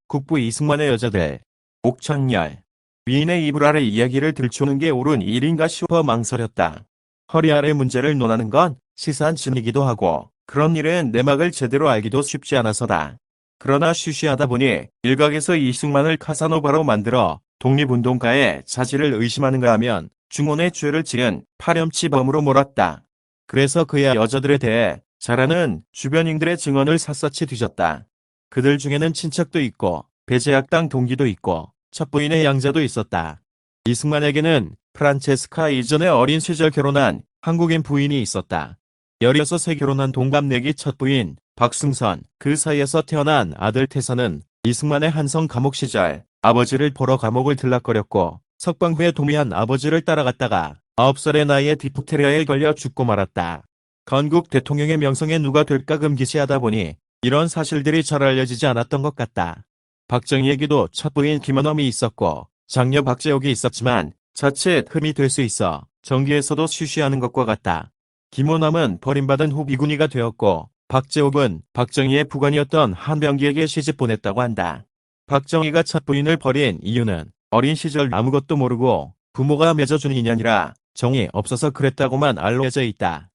국부 이승만의 여자들. 옥천열. 위인의 이불 아래 이야기를 들추는 게 옳은 일인가 싶어 망설였다. 허리 아래 문제를 논하는 건 시사한 진이기도 하고 그런 일은 내막을 제대로 알기도 쉽지 않아서다. 그러나 쉬쉬하다 보니 일각에서 이승만을 카사노바로 만들어 독립운동가의 자질을 의심하는가 하면 중혼의 죄를 지은 파렴치범으로 몰았다. 그래서 그야 여자들에 대해 잘 아는 주변인들의 증언을 샅샅이 뒤졌다. 그들 중에는 친척도 있고 배제학당 동기도 있고 첩부인의 양자도 있었다. 이승만에게는 프란체스카 이전에 어린 시절 결혼한 한국인 부인이 있었다. 16세 결혼한 동갑내기 첩부인 박승선, 그 사이에서 태어난 아들 태선은 이승만의 한성 감옥 시절 아버지를 보러 감옥을 들락거렸고 석방 후에 도미한 아버지를 따라갔다가 9살의 나이에 디프테리아에 걸려 죽고 말았다. 건국 대통령의 명성에 누가 될까 금기시하다 보니 이런 사실들이 잘 알려지지 않았던 것 같다. 박정희에게도 첫 부인 김원엄이 있었고 장녀 박재옥이 있었지만 자칫 흠이 될 수 있어 정기에서도 쉬쉬하는 것과 같다. 김원엄은 버림받은 후 미군이가 되었고 박재옥은 박정희의 부관이었던 한병기에게 시집 보냈다고 한다. 박정희가 첫 부인을 버린 이유는 어린 시절 아무것도 모르고 부모가 맺어준 인연이라 정이 없어서 그랬다고만 알려져 있다.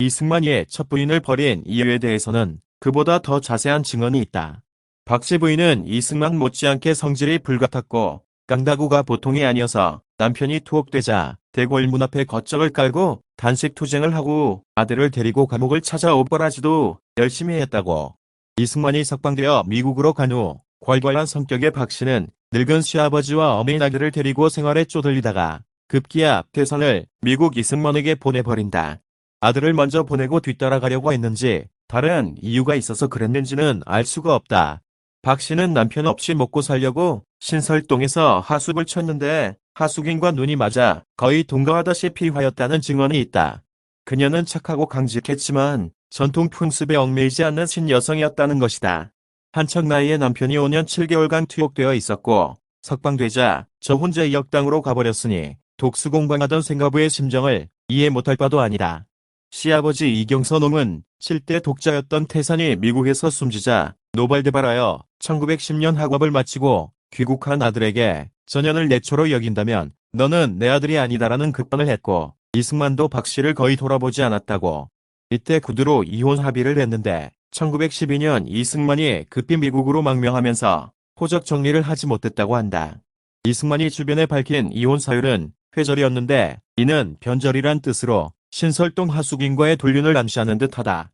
이승만이 첫 부인을 버린 이유에 대해서는 그보다 더 자세한 증언이 있다. 박씨 부인은 이승만 못지않게 성질이 불같았고 깡다구가 보통이 아니어서 남편이 투옥되자 대궐 문 앞에 겉적을 깔고 단식 투쟁을 하고 아들을 데리고 감옥을 찾아오거라지도 열심히 했다고. 이승만이 석방되어 미국으로 간 후 괄괄한 성격의 박씨는 늙은 시아버지와 어린 아들을 데리고 생활에 쪼들리다가 급기야 태선을 미국 이승만에게 보내버린다. 아들을 먼저 보내고 뒤따라가려고 했는지 다른 이유가 있어서 그랬는지는 알 수가 없다. 박씨는 남편 없이 먹고 살려고 신설동에서 하숙을 쳤는데 하숙인과 눈이 맞아 거의 동거하다시피 하였다는 증언이 있다. 그녀는 착하고 강직했지만 전통 풍습에 얽매이지 않는 신여성이었다는 것이다. 한척 나이에 남편이 5년 7개월간 투옥되어 있었고 석방되자 저 혼자 역당으로 가버렸으니 독수공방하던 생가부의 심정을 이해 못할 바도 아니다. 시아버지 이경선옹은 7대 독자였던 태산이 미국에서 숨지자 노발대발하여 1910년 학업을 마치고 귀국한 아들에게 전현을 내초로 여긴다면 너는 내 아들이 아니다라는 급반을 했고 이승만도 박씨를 거의 돌아보지 않았다고. 이때 구두로 이혼 합의를 했는데 1912년 이승만이 급히 미국으로 망명하면서 호적 정리를 하지 못했다고 한다. 이승만이 주변에 밝힌 이혼 사유는 회절이었는데 이는 변절이란 뜻으로 신설동 하숙인과의 돌륜을 암시하는 듯하다.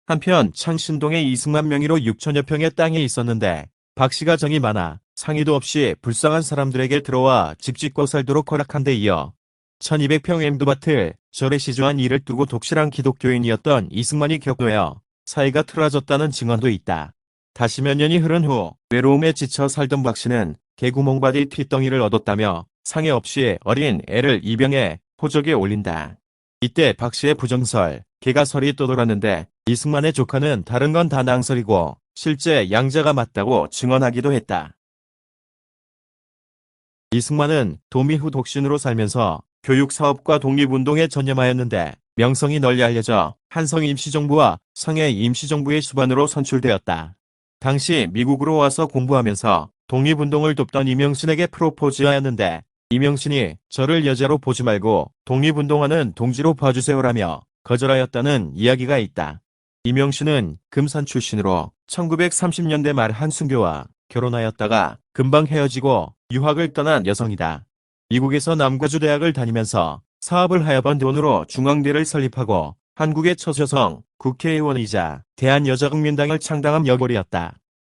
한편 창신동에 이승만 명의로 6천여 평의 땅이 있었는데 박씨가 정이 많아 상의도 없이 불쌍한 사람들에게 들어와 집 짓고 살도록 허락한 데 이어 1200평 엠두밭을 절에 시주한 일을 두고 독실한 기독교인이었던 이승만이 격도하여 사이가 틀어졌다는 증언도 있다. 다시 몇 년이 흐른 후 외로움에 지쳐 살던 박씨는 개구멍바디 튀덩이를 얻었다며 상의 없이 어린 애를 입양해 호적에 올린다. 이때 박씨의 부정설, 개가설이 떠돌았는데 이승만의 조카는 다른 건 다 낭설이고 실제 양자가 맞다고 증언하기도 했다. 이승만은 도미 후 독신으로 살면서 교육사업과 독립운동에 전념하였는데 명성이 널리 알려져 한성 임시정부와 상해 임시정부의 수반으로 선출되었다. 당시 미국으로 와서 공부하면서 독립운동을 돕던 이명신에게 프로포즈하였는데 이명신이 저를 여자로 보지 말고 독립운동하는 동지로 봐주세요라며 거절하였다는 이야기가 있다. 이명신은 금산 출신으로 1930년대 말 한순교와 결혼하였다가 금방 헤어지고 유학을 떠난 여성이다. 미국에서 남과주 대학을 다니면서 사업을 하여번 돈으로 중앙대를 설립하고 한국의 첫 여성 국회의원이자 대한여자국민당을 창당한 여골이었다.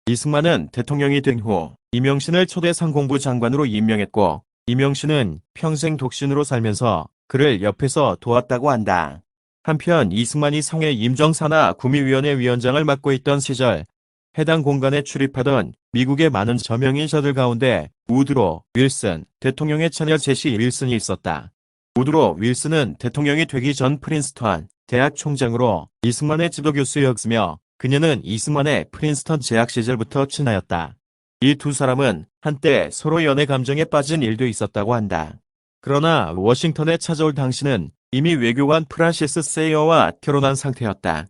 이승만은 대통령이 된 후 이명신을 초대 상공부 장관으로 임명했고 이명신은 평생 독신으로 살면서 그를 옆에서 도왔다고 한다. 한편 이승만이 상해 임정산하 구미위원회 위원장을 맡고 있던 시절 해당 공간에 출입하던 미국의 많은 저명인사들 가운데 우드로 윌슨, 대통령의 처녀 제시 윌슨이 있었다. 우드로 윌슨은 대통령이 되기 전 프린스턴 대학 총장으로 이승만의 지도교수였으며 그녀는 이승만의 프린스턴 재학 시절부터 친하였다. 이 두 사람은 한때 서로 연애 감정에 빠진 일도 있었다고 한다. 그러나 워싱턴에 찾아올 당시는 이미 외교관 프란시스 세이어와 결혼한 상태였다.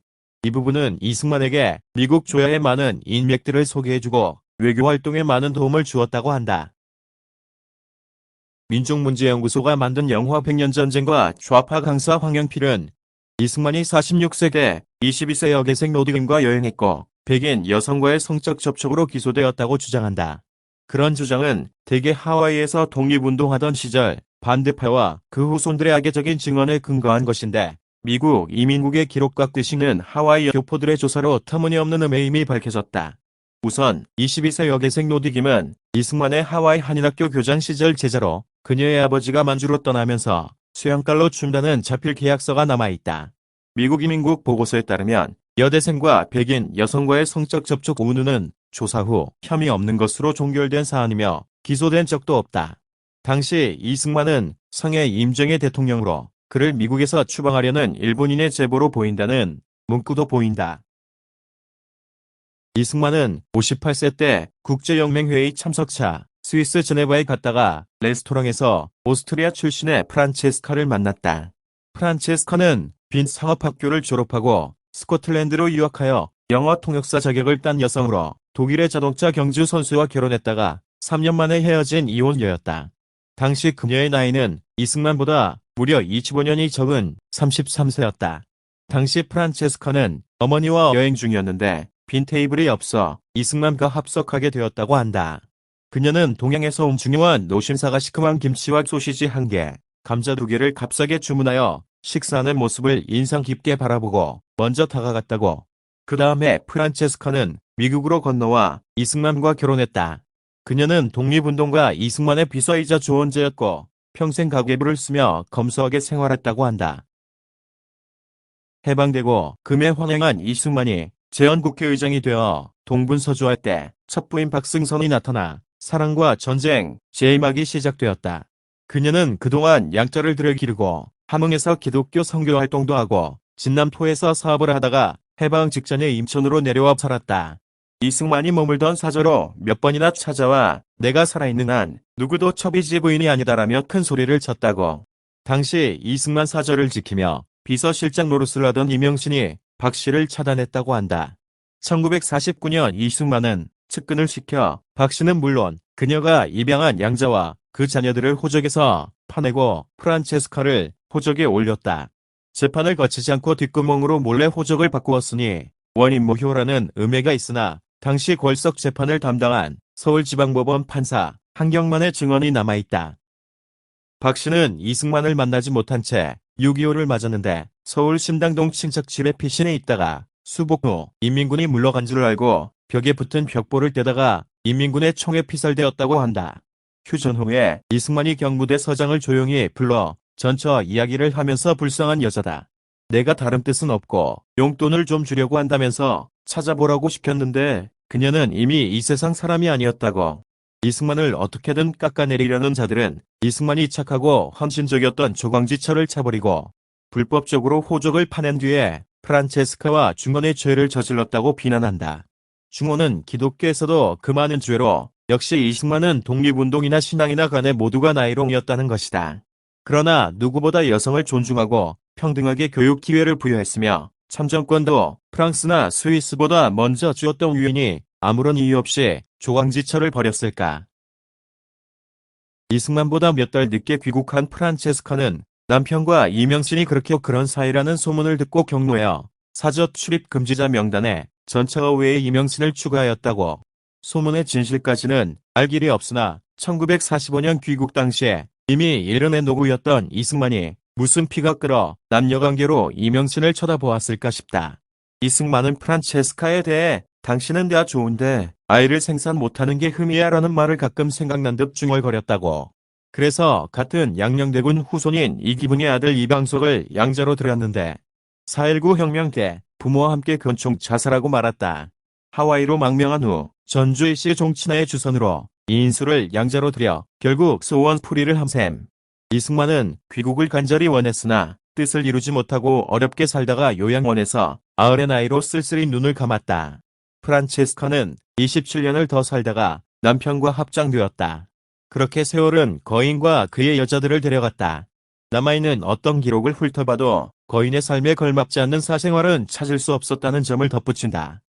이 부분은 이승만에게 미국 조야의 많은 인맥들을 소개해주고 외교 활동에 많은 도움을 주었다고 한다. 민족문제연구소가 만든 영화 백년전쟁과 좌파 강사 황영필은 이승만이 46세에 22세 여대생 노드김과 여행했고 백인 여성과의 성적 접촉으로 기소되었다고 주장한다. 그런 주장은 대개 하와이에서 독립운동하던 시절 반대파와 그 후손들의 악의적인 증언에 근거한 것인데 미국 이민국의 기록과 뜻이는 하와이 교포들의 조사로 터무니없는 음해임이 밝혀졌다. 우선 22세 여대생 노드김은 이승만의 하와이 한인학교 교장 시절 제자로 그녀의 아버지가 만주로 떠나면서 수양갈로 준다는 자필 계약서가 남아있다. 미국 이민국 보고서에 따르면 여대생과 백인 여성과의 성적 접촉 의무는 조사 후 혐의 없는 것으로 종결된 사안이며 기소된 적도 없다. 당시 이승만은 성해 임정의 대통령으로 그를 미국에서 추방하려는 일본인의 제보로 보인다는 문구도 보인다. 이승만은 58세 때 국제연맹회의 참석차 스위스 제네바에 갔다가 레스토랑에서 오스트리아 출신의 프란체스카를 만났다. 프란체스카는 빈 상업학교를 졸업하고 스코틀랜드로 유학하여 영어 통역사 자격을 딴 여성으로 독일의 자동차 경주 선수와 결혼했다가 3년 만에 헤어진 이혼녀였다. 당시 그녀의 나이는 이승만보다 무려 25년이 적은 33세였다. 당시 프란체스카는 어머니와 여행 중이었는데 빈 테이블이 없어 이승만과 합석하게 되었다고 한다. 그녀는 동양에서 온 중요한 노심사가 시큼한 김치와 소시지 1개, 감자 2개를 값싸게 주문하여 식사하는 모습을 인상 깊게 바라보고 먼저 다가갔다고. 그 다음에 프란체스카는 미국으로 건너와 이승만과 결혼했다. 그녀는 독립운동가 이승만의 비서이자 조언자였고 평생 가계부를 쓰며 검소하게 생활했다고 한다. 해방되고 금에 환영한 이승만이 재헌국회의장이 되어 동분서주할 때 첫 부인 박승선이 나타나 사랑과 전쟁, 재임하기 시작되었다. 그녀는 그동안 양자를 들여 기르고 함흥에서 기독교 선교 활동도 하고 진남포에서 사업을 하다가 해방 직전에 임천으로 내려와 살았다. 이승만이 머물던 사저로 몇 번이나 찾아와 내가 살아있는 한 누구도 첩이지 부인이 아니다라며 큰 소리를 쳤다고. 당시 이승만 사저를 지키며 비서실장 노릇을 하던 이명신이 박 씨를 차단했다고 한다. 1949년 이승만은 측근을 시켜 박 씨는 물론 그녀가 입양한 양자와 그 자녀들을 호적에서 파내고 프란체스카를 호적에 올렸다. 재판을 거치지 않고 뒷구멍으로 몰래 호적을 바꾸었으니 원인모효라는 음해가 있으나 당시 골석 재판을 담당한 서울지방법원 판사 한경만의 증언이 남아있다. 박 씨는 이승만을 만나지 못한 채 6.25를 맞았는데 서울 신당동 친척집에 피신해 있다가 수복 후 인민군이 물러간 줄 알고 벽에 붙은 벽보를 떼다가 인민군의 총에 피살되었다고 한다. 휴전 후에 이승만이 경무대 서장을 조용히 불러 전처 이야기를 하면서 불쌍한 여자다. 내가 다른 뜻은 없고 용돈을 좀 주려고 한다면서 찾아보라고 시켰는데 그녀는 이미 이 세상 사람이 아니었다고. 이승만을 어떻게든 깎아내리려는 자들은 이승만이 착하고 헌신적이었던 조광지철을 차버리고 불법적으로 호적을 파낸 뒤에 프란체스카와 중언의 죄를 저질렀다고 비난한다. 중언은 기독교에서도 그 많은 죄로 역시 이승만은 독립운동이나 신앙이나 간에 모두가 나이롱이었다는 것이다. 그러나 누구보다 여성을 존중하고 평등하게 교육 기회를 부여했으며 참정권도 프랑스나 스위스보다 먼저 주었던 유인이 아무런 이유 없이 조광지철을 버렸을까. 이승만보다 몇 달 늦게 귀국한 프란체스카는 남편과 이명신이 그런 사이라는 소문을 듣고 경로하여 사저 출입 금지자 명단에 전처 외에 이명신을 추가하였다고. 소문의 진실까지는 알 길이 없으나 1945년 귀국 당시에 이미 일련의 노구였던 이승만이 무슨 피가 끓어 남녀관계로 이명신을 쳐다보았을까 싶다. 이승만은 프란체스카에 대해 당신은 다 좋은데 아이를 생산 못하는 게 흠이야 라는 말을 가끔 생각난 듯 중얼거렸다고. 그래서 같은 양녕대군 후손인 이기붕의 아들 이방석을 양자로 들였는데 4.19 혁명 때 부모와 함께 근총 자살하고 말았다. 하와이로 망명한 후 전주일시 종친화의 주선으로 이인수를 양자로 들여 결국 소원 풀이를 함셈. 이승만은 귀국을 간절히 원했으나 뜻을 이루지 못하고 어렵게 살다가 요양원에서 90의 나이로 쓸쓸히 눈을 감았다. 프란체스카는 27년을 더 살다가 남편과 합장되었다. 그렇게 세월은 거인과 그의 여자들을 데려갔다. 남아있는 어떤 기록을 훑어봐도 거인의 삶에 걸맞지 않는 사생활은 찾을 수 없었다는 점을 덧붙인다.